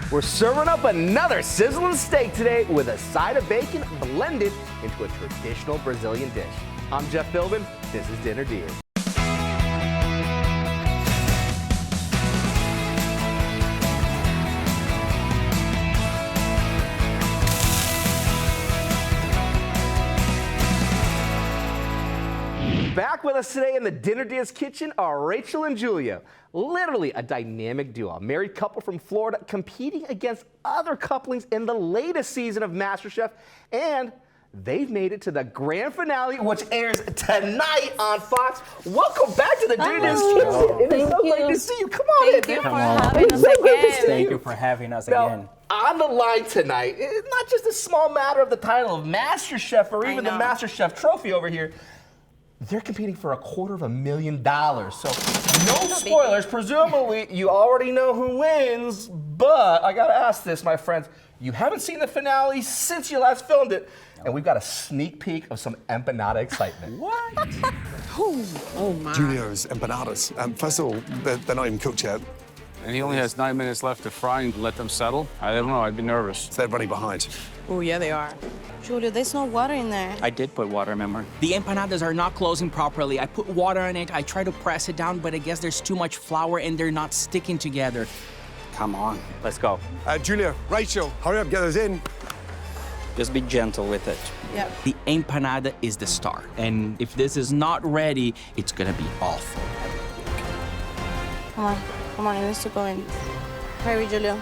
We're serving up another sizzling steak today with a side of bacon blended into a traditional Brazilian dish. I'm Jeff Philbin. This is Dinner DeeAs. Back with us today in the Dinner DeeAs kitchen are Rachel and Julia. Literally a dynamic duo, a married couple from Florida competing against other couplings in the latest season of MasterChef, and they've made it to the grand finale, which airs tonight on Fox. Welcome back to the Dinner DeeAs kitchen. It is so great to see you. Come on in. Thank you for having us again. Thank you for having us again. On the line tonight, it's not just a small matter of the title of MasterChef or even the MasterChef trophy over here. They're competing for $250,000. So no spoilers. Presumably, you already know who wins. But I got to ask this, my friends. You haven't seen the finale since you last filmed it. And we've got a sneak peek of some empanada excitement. What? Oh my. Julio's empanadas. First of all, they're not even cooked yet. And he only has 9 minutes left to fry and let them settle. I don't know, I'd be nervous. They're running behind. Oh yeah, they are. Julio, there's no water in there. I did put water, remember? The empanadas are not closing properly. I put water on it, I try to press it down, but I guess there's too much flour and they're not sticking together. Come on, let's go. Julia, Rachel, hurry up, get those in. Just be gentle with it. Yep. The empanada is the star. And if this is not ready, it's gonna be awful. Come on, it needs to go in. Hurry, Julio.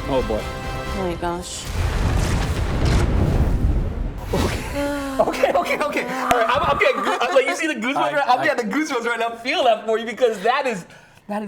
Oh boy. Oh my gosh. Okay. All right, I'm getting like you see the goosebumps right? I'm getting the goosebumps right now. Feel that for you because that is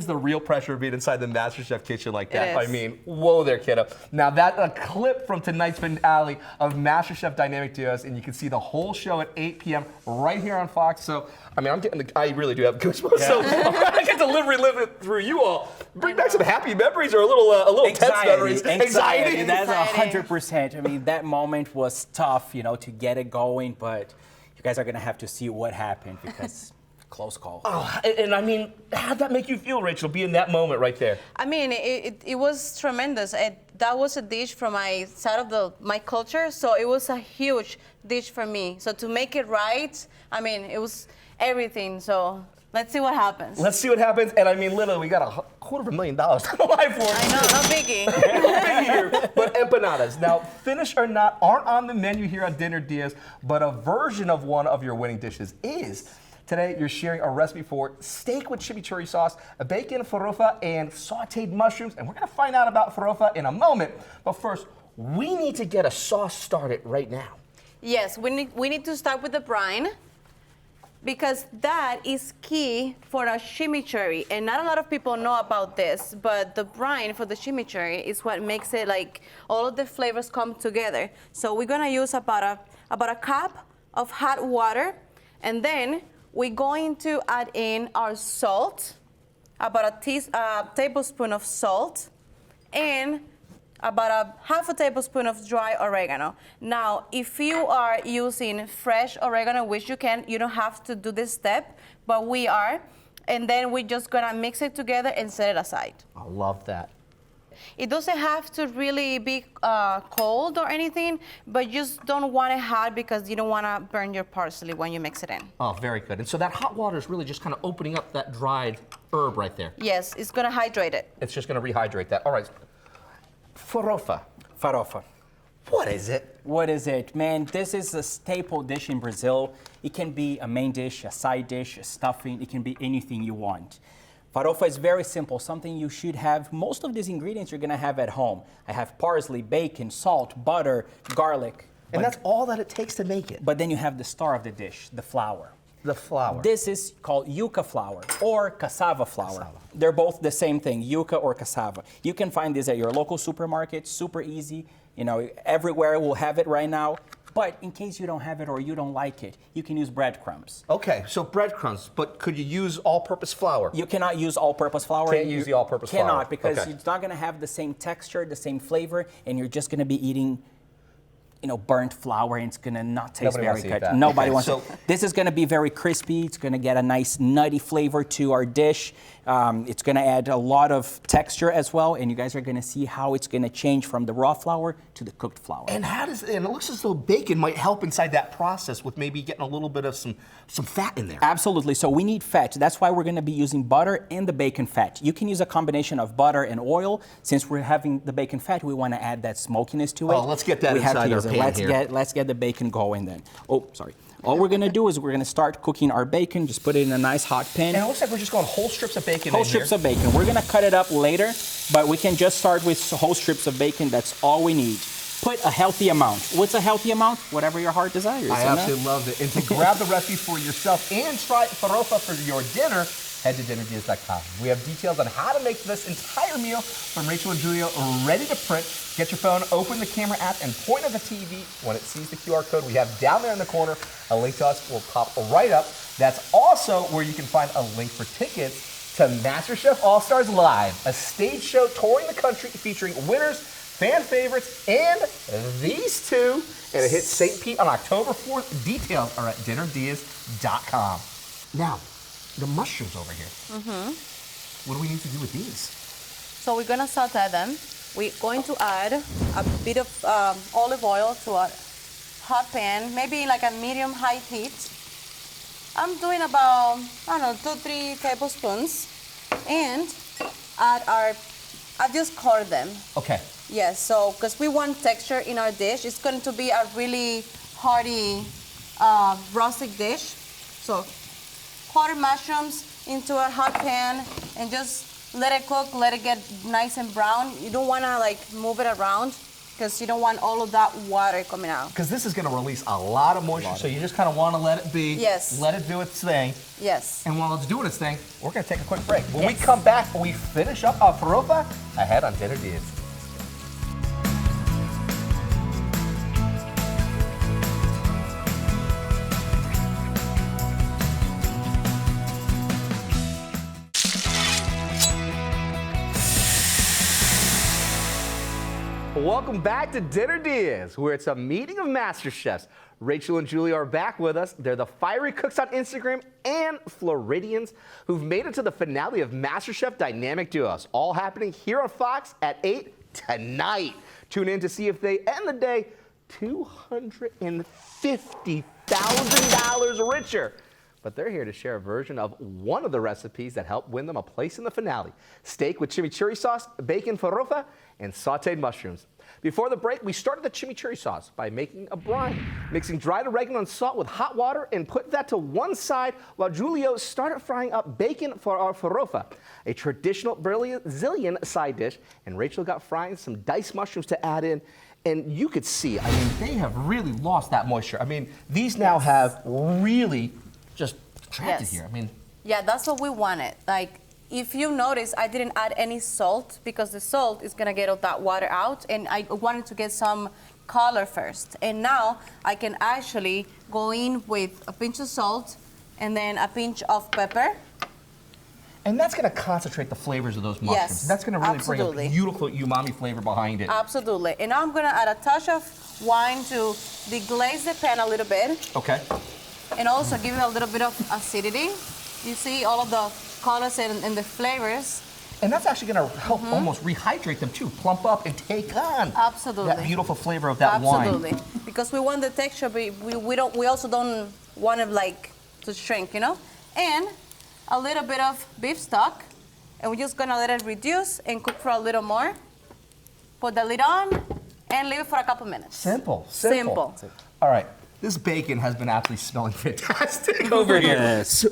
the real pressure of being inside the MasterChef kitchen like that. It is. I mean, whoa there, kiddo. Now that's a clip from tonight's finale of MasterChef Dynamic Duos, and you can see the whole show at 8 p.m. right here on Fox. So, I mean, I really do have goosebumps. So I get to live it through you all. Bring back some happy memories or a little tense memories. Anxiety. That's 100%. I mean, that moment was tough, to get it going, but you guys are gonna have to see what happened because close call. Oh, and I mean, how'd that make you feel, Rachel, be in that moment right there? I mean, it was tremendous. That was a dish from my side of my culture, so it was a huge dish for me. So to make it right, I mean, it was everything. So let's see what happens. Let's see what happens. And I mean, literally, we got $250,000 to lie for. I know, no biggie. No biggie here. But empanadas. Now, finish or not, aren't on the menu here on Dinner DeeAs, but a version of one of your winning dishes is. Today, you're sharing a recipe for steak with chimichurri sauce, a bacon, farofa, and sauteed mushrooms. And we're going to find out about farofa in a moment. But first, we need to get a sauce started right now. Yes, we need to start with the brine because that is key for a chimichurri. And not a lot of people know about this, but the brine for the chimichurri is what makes it like all of the flavors come together. So we're going to use about a cup of hot water, and then we're going to add in our salt, about a tablespoon of salt, and about a half a tablespoon of dry oregano. Now, if you are using fresh oregano, which you can, you don't have to do this step, but we are. And then we're just gonna mix it together and set it aside. I love that. It doesn't have to really be cold or anything, but you just don't want it hot because you don't want to burn your parsley when you mix it in. Oh, very good. And so that hot water is really just kind of opening up that dried herb right there. Yes, it's going to hydrate it. It's just going to rehydrate that. All right. Farofa. Farofa. What is it? What is it? Man, this is a staple dish in Brazil. It can be a main dish, a side dish, a stuffing. It can be anything you want. Farofa is very simple, something you should have. Most of these ingredients you're gonna have at home. I have parsley, bacon, salt, butter, garlic. And that's all that it takes to make it. But then you have the star of the dish, the flour. The flour. This is called yuca flour or cassava flour. They're both the same thing, yuca or cassava. You can find this at your local supermarket, super easy. Everywhere will have it right now. But in case you don't have it or you don't like it, you can use breadcrumbs. Okay, so breadcrumbs, but could you use all-purpose flour? You cannot use all-purpose flour. Can't use the all-purpose flour. Cannot, because okay. it's not going to have the same texture, the same flavor, and you're just going to be eating burnt flour, and it's gonna not taste Nobody very wants to eat good. that. Nobody Okay, wants so- to. This is gonna be very crispy. It's gonna get a nice nutty flavor to our dish. It's gonna add a lot of texture as well, and you guys are gonna see how it's gonna change from the raw flour to the cooked flour. And it looks as though bacon might help inside that process with maybe getting a little bit of some fat in there. Absolutely. So we need fat. That's why we're going to be using butter and the bacon fat. You can use a combination of butter and oil. Since we're having the bacon fat, we want to add that smokiness to it. Oh, let's get that we have inside to our use it. pan Let's here. let's get the bacon going then. Oh, sorry. All we're going to do is we're going to start cooking our bacon. Just put it in a nice hot pan. And it looks like we're just going whole strips of bacon Whole in strips here. of bacon. We're going to cut it up later, but we can just start with whole strips of bacon. That's all we need. Put a healthy amount. What's a healthy amount? Whatever your heart desires. I you know? absolutely love it. And to grab the recipe for yourself and try Farofa for your dinner, head to dinnerdeas.com. We have details on how to make this entire meal from Rachel and Julio ready to print. Get your phone, open the camera app, and point at the TV. When it sees the QR code we have down there in the corner, a link to us will pop right up. That's also where you can find a link for tickets to MasterChef All-Stars Live, a stage show touring the country featuring winners, fan favorites, and these two. And it hits St. Pete on October 4th. Details are at dinnerdeas.com. Now, the mushrooms over here. What do we need to do with these? So we're gonna saute them. We're going to add a bit of olive oil to a hot pan, maybe like a medium-high heat. I'm doing about, 2-3 tablespoons. And I just color them. Okay. Yes, so because we want texture in our dish, it's going to be a really hearty rustic dish. So quarter mushrooms into a hot pan and just let it cook, let it get nice and brown. You don't want to move it around because you don't want all of that water coming out. Because this is going to release a lot of moisture, so you just kind of want to let it be. Yes. Let it do its thing. Yes. And while it's doing its thing, we're going to take a quick break. When we Yes. come back, we finish up our Farofa ahead on Dinner Deas. Welcome back to Dinner Deas, where it's a meeting of master chefs. Rachel and Julia are back with us. They're the fiery cooks on Instagram and Floridians who've made it to the finale of MasterChef Dynamic Duos, all happening here on Fox at 8 tonight. Tune in to see if they end the day $250,000 richer. But they're here to share a version of one of the recipes that helped win them a place in the finale. Steak with chimichurri sauce, bacon farofa, and sauteed mushrooms. Before the break, we started the chimichurri sauce by making a brine, mixing dried oregano and salt with hot water and put that to one side while Julio started frying up bacon for our farofa, a traditional Brazilian side dish, and Rachel got frying some diced mushrooms to add in. And you could see, I mean, they have really lost that moisture. I mean, these now have really just contracted Yes. here. I mean, Yeah, that's what we wanted. If you notice, I didn't add any salt because the salt is gonna get all that water out, and I wanted to get some color first. And now I can actually go in with a pinch of salt and then a pinch of pepper. and that's going to concentrate the flavors of those mushrooms. Yes, That's going to really absolutely. bring a beautiful umami flavor behind it. Absolutely. And now I'm gonna add a touch of wine to deglaze the pan a little bit Okay. and also give it a little bit of acidity. You see all of the colors and the flavors. And that's actually going to help almost rehydrate them too, plump up and take on Absolutely. that beautiful flavor of that wine. Absolutely, because we want the texture, but we also don't want it to shrink, you know. And a little bit of beef stock, and we're just gonna let it reduce and cook for a little more. Put the lid on and leave it for a couple minutes. Simple. Simple. All right, this bacon has been absolutely smelling fantastic over here. Yes. So,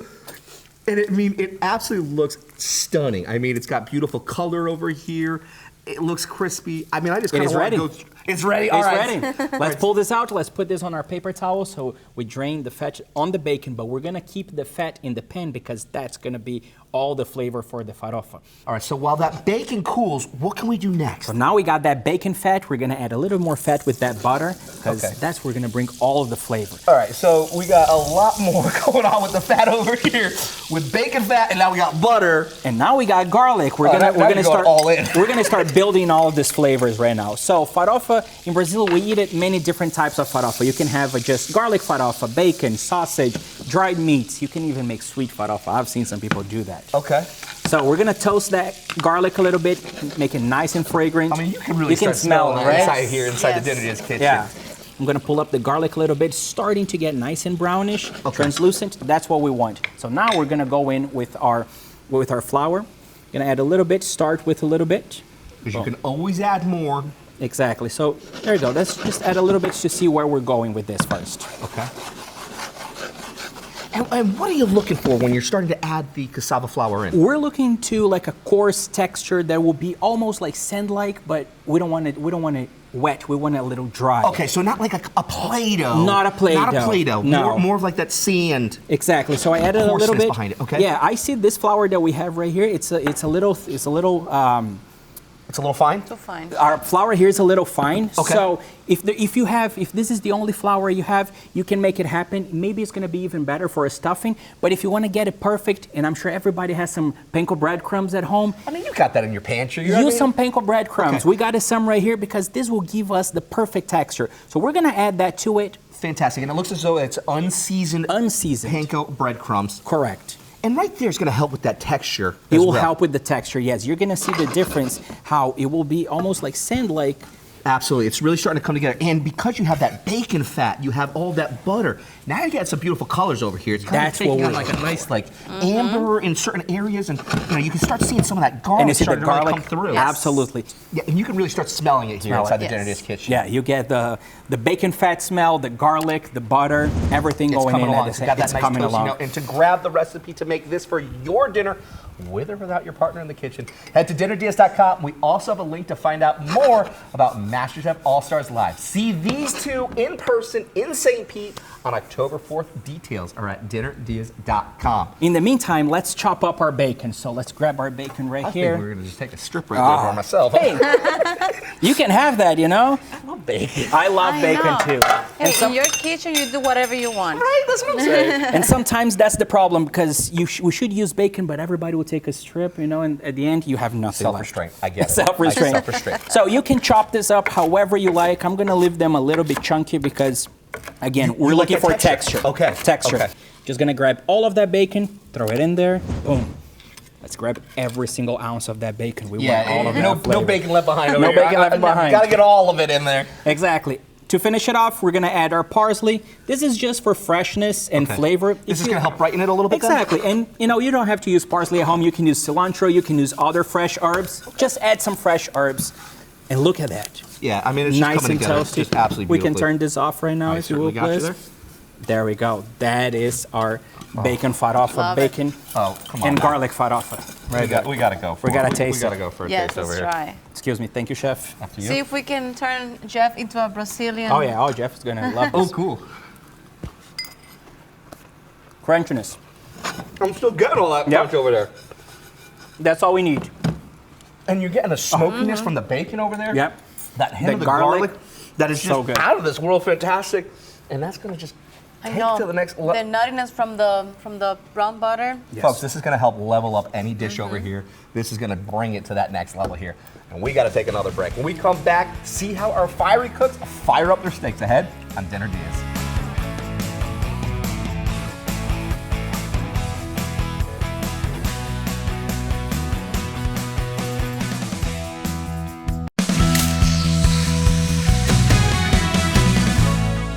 and it absolutely looks stunning. I mean, it's got beautiful color over here. It looks crispy. I mean, I just It kind is of want ready. to go. It's ready. All It's right. ready. Let's pull this out. Let's put this on our paper towel so we drain the fat on the bacon, but we're gonna keep the fat in the pan because that's gonna be all the flavor for the farofa. All right, so while that bacon cools, what can we do next? So now we got that bacon fat. We're gonna add a little more fat with that butter because Okay. that's where we're gonna bring all of the flavor. All right, so we got a lot more going on with the fat over here with bacon fat, and now we got butter. And now we got garlic. We're Oh, now gonna you're going start all in. We're gonna start building all of these flavors right now. So farofa in Brazil, we eat it many different types of farofa. You can have just garlic farofa, bacon, sausage, dried meats. You can even make sweet farofa. I've seen some people do that. Okay. So we're gonna toast that garlic a little bit, make it nice and fragrant. I mean, you can really smell smell it, it right? inside here, inside Yes. the Dinner Diaz kitchen. Yeah. I'm gonna pull up the garlic a little bit, starting to get nice and brownish, Okay. translucent. That's what we want. So now we're gonna go in with our flour. Gonna add a little bit. Start with a little bit. Because you can always add more. Exactly. So there you go. Let's just add a little bit to see where we're going with this first. Okay. And what are you looking for when you're starting to add the cassava flour in? We're looking to like a coarse texture that will be almost like sand-like, but we don't want it wet. We want it a little dry. Okay, so not like a Play-Doh. Not a Play-Doh. Not a Play-Doh. No. More of like that sand. Exactly. So I added a little Coarseness bit behind it, okay. Yeah, I see this flour that we have right here. It's a little. It's a little fine? So fine. Our flour here is a little fine. Okay. So if this is the only flour you have, you can make it happen. Maybe it's going to be even better for a stuffing. But if you want to get it perfect, and I'm sure everybody has some panko breadcrumbs at home, I mean, you got that in your pantry. You know what I use mean? some panko breadcrumbs. Okay. We got some right here because this will give us the perfect texture. So we're going to add that to it. Fantastic. And it looks as though it's unseasoned panko breadcrumbs. Correct. And right there is going to help with that texture. It as will well. help with the texture, yes. You're going to see the difference, how it will be almost like sand-like. Absolutely. It's really starting to come together. And because you have that bacon fat, you have all that butter, now you get some beautiful colors over here. It's kind That's of taking what on we're- like a nice amber in certain areas. And you can start seeing some of that garlic And you see the starting to really garlic? come through. Yes. Absolutely. Yeah, and you can really start smelling it here Smell it. inside the Yes. Dinner Diaz kitchen. Yeah, you get the bacon fat smell, the garlic, the butter, everything It's going coming in along. at It's the got same. that nice coming toast, along. and to grab the recipe to make this for your dinner, with or without your partner in the kitchen, head to dinnerdiaz.com. We also have a link to find out more about MasterChef All-Stars Live. See these two in person in St. Pete on October 4th. Details are at dinnerdiaz.com. In the meantime, let's chop up our bacon. So let's grab our bacon right I think here. we're going to just take a strip right there for myself. Hey, you can have that, you know? I love bacon. I love I bacon know. too. Hey, in your kitchen, you do whatever you want. Right? That's what I'm saying. And sometimes that's the problem because we should use bacon, but everybody will take a strip, you know, and at the end you have nothing Self-restraint. I get it. Self-restraint. Self-restraint. So you can chop this up however you like. I'm gonna leave them a little bit chunky because, again, we're you like looking that for texture. texture. Okay, Texture. okay. Just gonna grab all of that bacon, throw it in there, boom. Let's grab every single ounce of that bacon. We want all of that no flavor. bacon left behind over No here. bacon left behind. Got to get all of it in there. Exactly. To finish it off, we're gonna add our parsley. This is just for freshness and Okay. flavor. This is going to help brighten it a little bit then? Exactly. And you don't have to use parsley at home. You can use cilantro, you can use other fresh herbs. Just add some fresh herbs. And look at that. Yeah, I mean, it's just Nice coming and together. It's toasty. just absolutely We can beautifully. turn this off right now I if you will, certainly got you please. there. There we go. That is our bacon farofa, Love it. bacon Oh, come on and now. garlic farofa. We got to go for We gotta it. taste We got to it. go for a Yes, taste over let's here. try. Excuse me. Thank you, chef. After you. See if we can turn Jeff into a Brazilian. Oh yeah. Oh, Jeff is gonna love Oh, this. cool. Crunchiness. I'm still getting all that Yep. punch over there. That's all we need. And you're getting a smokiness from the bacon over there. Yep. That hint The of the garlic, garlic, that is so just good. out of this world fantastic. And that's going to just I take know. to the next The level. nuttiness from the brown butter. Folks, this is going to help level up any dish over here. This is going to bring it to that next level here. And we got to take another break. When we come back, see how our fiery cooks fire up their steaks ahead on Dinner Diaz.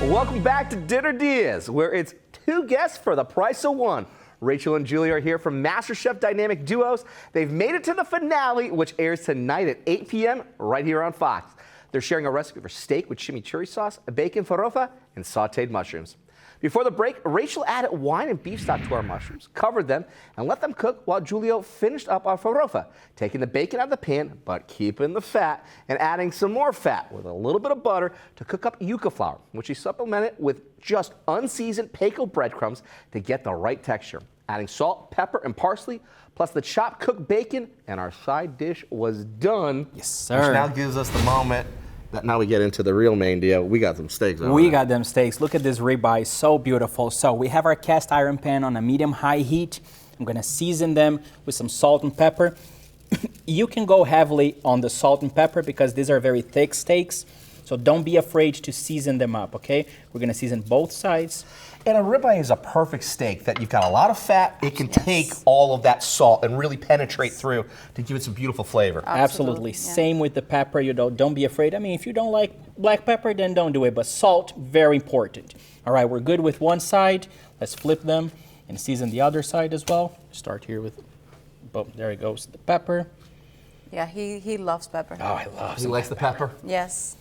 Welcome back to Dinner Diaz, where it's two guests for the price of one. Rachel and Julie are here from MasterChef Dynamic Duos. They've made it to the finale, which airs tonight at 8 p.m. right here on Fox. They're sharing a recipe for steak with chimichurri sauce, bacon farofa, and sauteed mushrooms. Before the break, Rachel added wine and beef stock to our mushrooms, covered them, and let them cook while Julio finished up our farofa, taking the bacon out of the pan, but keeping the fat, and adding some more fat with a little bit of butter to cook up yuca flour, which he supplemented with just unseasoned panko breadcrumbs to get the right texture. adding salt, pepper, and parsley, plus the chopped cooked bacon, and our side dish was done. Yes, sir. Which now gives us the moment that now we get into the real main deal. We got some steaks. We got them steaks. Look at this ribeye, so beautiful. So we have our cast iron pan on a medium-high heat. I'm gonna season them with some salt and pepper. You can go heavily on the salt and pepper because these are very thick steaks. So don't be afraid to season them up, okay? We're gonna season both sides. And a ribeye is a perfect steak that you've got a lot of fat. It can take all of that salt and really penetrate through to give it some beautiful flavor. Absolutely. Yeah. Same with the pepper. You don't be afraid. I mean, if you don't like black pepper, then don't do it. But salt, very important. All right, we're good with one side. Let's flip them and season the other side as well. Start here with, boom, there it goes, the pepper. Yeah, he loves pepper. Oh, I love He likes the pepper. Yes.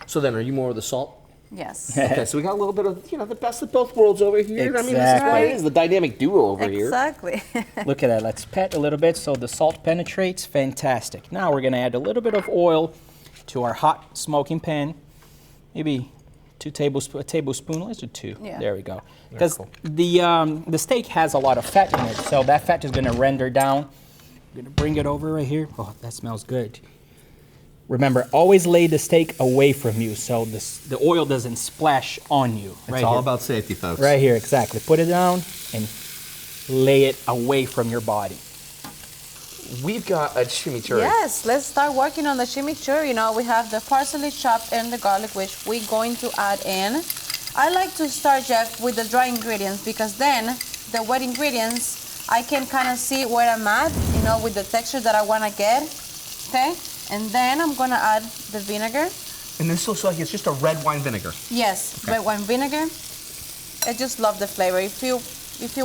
So then, are you more of the salt? Yes. Okay, so we got a little bit of, the best of both worlds over here. I mean, this is what it is, the dynamic duo over here. Exactly. Look at that. Let's pat a little bit so the salt penetrates. Fantastic. Now we're going to add a little bit of oil to our hot smoking pan. Maybe a tablespoon. Let's do 2. Yeah. There we go. Because the steak has a lot of fat in it, so that fat is going to render down. I'm going to bring it over right here. Oh, that smells good. Remember, always lay the steak away from you so the oil doesn't splash on you. It's all about safety, folks. Right here, exactly. Put it down and lay it away from your body. We've got a chimichurri. Yes, let's start working on the chimichurri. You know, we have the parsley chopped and the garlic, which we're going to add in. I like to start, Jeff, with the dry ingredients because then the wet ingredients, I can kind of see where I'm at, with the texture that I want to get, okay? And then I'm gonna add the vinegar. And this looks like it's just a red wine vinegar. Yes, red wine vinegar. I just love the flavor. If you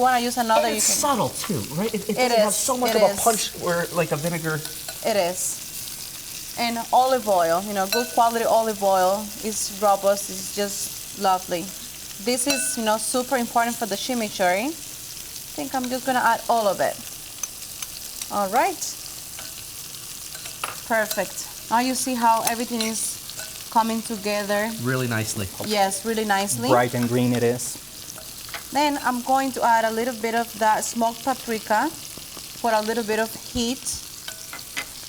want to use another, And it's you can. subtle too, right? It doesn't It have is, so much it of a is. punch where like a vinegar. It is. And olive oil, good quality olive oil is robust. It's just lovely. This is, super important for the chimichurri. I think I'm just gonna add all of it. All right. Perfect. Now you see how everything is coming together. Really nicely. Yes, really nicely. Bright and green it is. Then I'm going to add a little bit of that smoked paprika for a little bit of heat.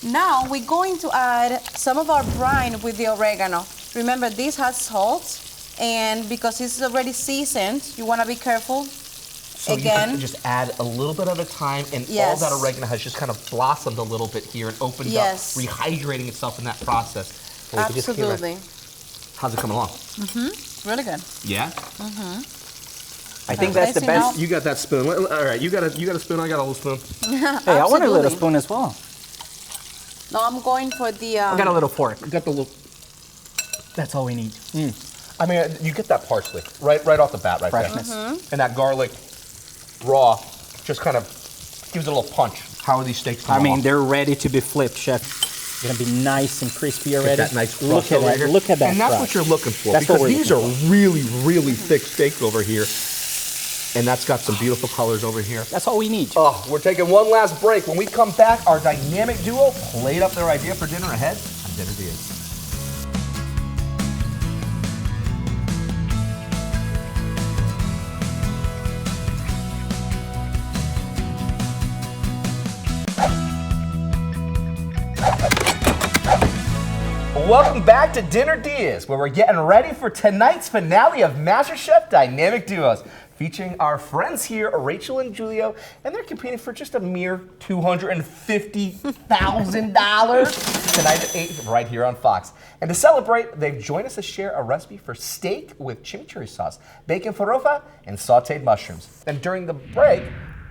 Now we're going to add some of our brine with the oregano. Remember, this has salt, and because it's already seasoned, you want to be careful. So you can just add a little bit at a time, and all that oregano has just kind of blossomed a little bit here and opened up, rehydrating itself in that process. And we can just hear Absolutely. how's it coming along? Really good. Yeah. I think that's the Tasting best. out. You got that spoon. All right, you got a spoon. I got a little spoon. Hey, I want a little Absolutely. spoon as well. No, I'm going for the. I got a little fork. You got the little. That's all we need. I mean, you get that parsley right off the bat, right Freshness. there, and that garlic, raw, just kind of gives it a little punch. How are these steaks I coming mean, along? they're ready to be flipped, chef. Gonna be nice and crispy already. That nice look crust at over that. here. Look at that. And that's what crust. you're looking for, That's what because we're these looking are really, really thick steaks over here. And that's got some beautiful colors over here. That's all we need. Oh, we're taking one last break. When we come back, our dynamic duo played up their idea for dinner ahead on Dinner DeeAs. Welcome back to Dinner DeeAs, where we're getting ready for tonight's finale of MasterChef Dynamic Duos, featuring our friends here, Rachel and Julio, and they're competing for just a mere $250,000 tonight at 8 right here on Fox. And to celebrate, they've joined us to share a recipe for steak with chimichurri sauce, bacon farofa, and sauteed mushrooms. And during the break,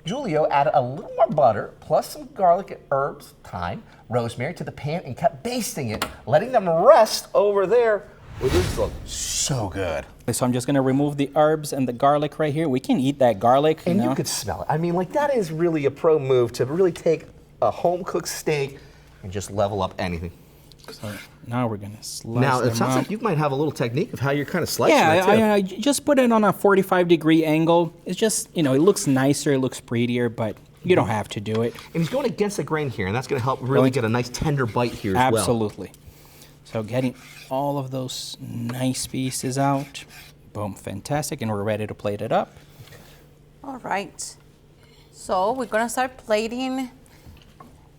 Julio added a little more butter, plus some garlic and herbs, thyme, rosemary to the pan and kept basting it, letting them rest over there. Well, this looks so good. So I'm just gonna remove the herbs and the garlic right here. We can eat that garlic. And know? you could smell it. I mean, like, that is really a pro move to really take a home-cooked steak and just level up anything. So now we're gonna slice Now, it them sounds up. like you might have a little technique of how you're kind of slicing Yeah, it, too. I just put it on a 45-degree angle. It's just, it looks nicer, it looks prettier, but you don't have to do it. And he's going against the grain here, and that's going to help really get a nice tender bite here as well. Absolutely. So getting all of those nice pieces out. Boom, fantastic, and we're ready to plate it up. All right. So we're gonna start plating.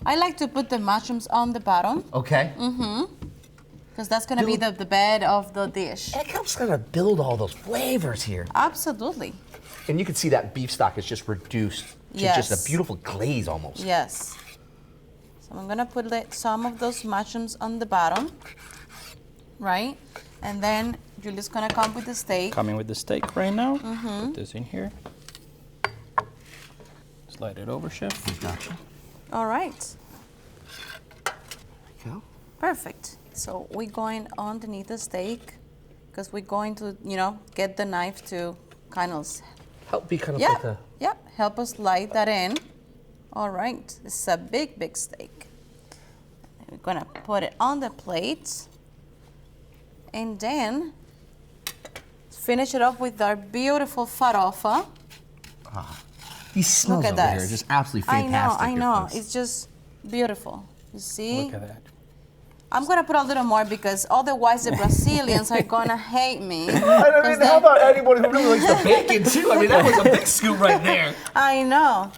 I like to put the mushrooms on the bottom Okay. because that's gonna be the bed of the dish. It helps kind of build all those flavors here. Absolutely. And you can see that beef stock is just reduced to just Yes. a beautiful glaze almost. Yes. So I'm gonna put some of those mushrooms on the bottom, right? And then Julie's gonna come with the steak. Coming with the steak right now. Put this in here. Slide it over, chef. Gotcha. All right. Go. Perfect. So we're going underneath the steak because we're going to, get the knife to kind of, Help be kind of like a... help us slide that in. All right. This is a big, big steak. We're gonna put it on the plate and then finish it off with our beautiful farofa. These smells Look at over that. here are just absolutely fantastic. I know. folks. It's just beautiful. You see? Look at that. I'm gonna put a little more because otherwise the Brazilians are gonna hate me. I mean, how about anybody who really likes the bacon too? I mean, that was a big scoop right there. I know.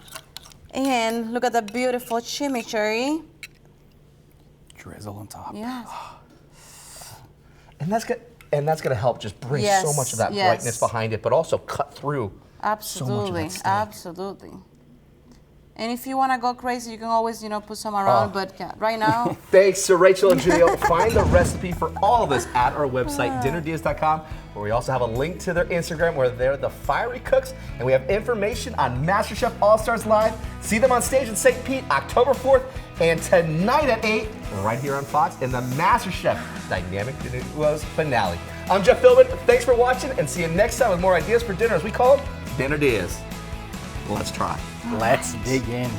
And look at the beautiful chimichurri. Drizzle on top. Yes. And that's gonna help just bring so Yes, much of that yes. brightness behind it, but also cut through Absolutely. steak. Absolutely. And if you wanna go crazy, you can always, put some around. But yeah, right now. Thanks to Rachel and Julio. Find the recipe for all of this at our website, dinnerdeas.com, where we also have a link to their Instagram where they're the fiery cooks, and we have information on MasterChef All-Stars Live. See them on stage in St. Pete, October 4th, and tonight at 8, right here on Fox, in the MasterChef Dynamic DeeAs finale. I'm Jeff Philbin. Thanks for watching, and see you next time with more ideas for dinner, as we call them, Dinner Deas. Let's try. Let's dig in.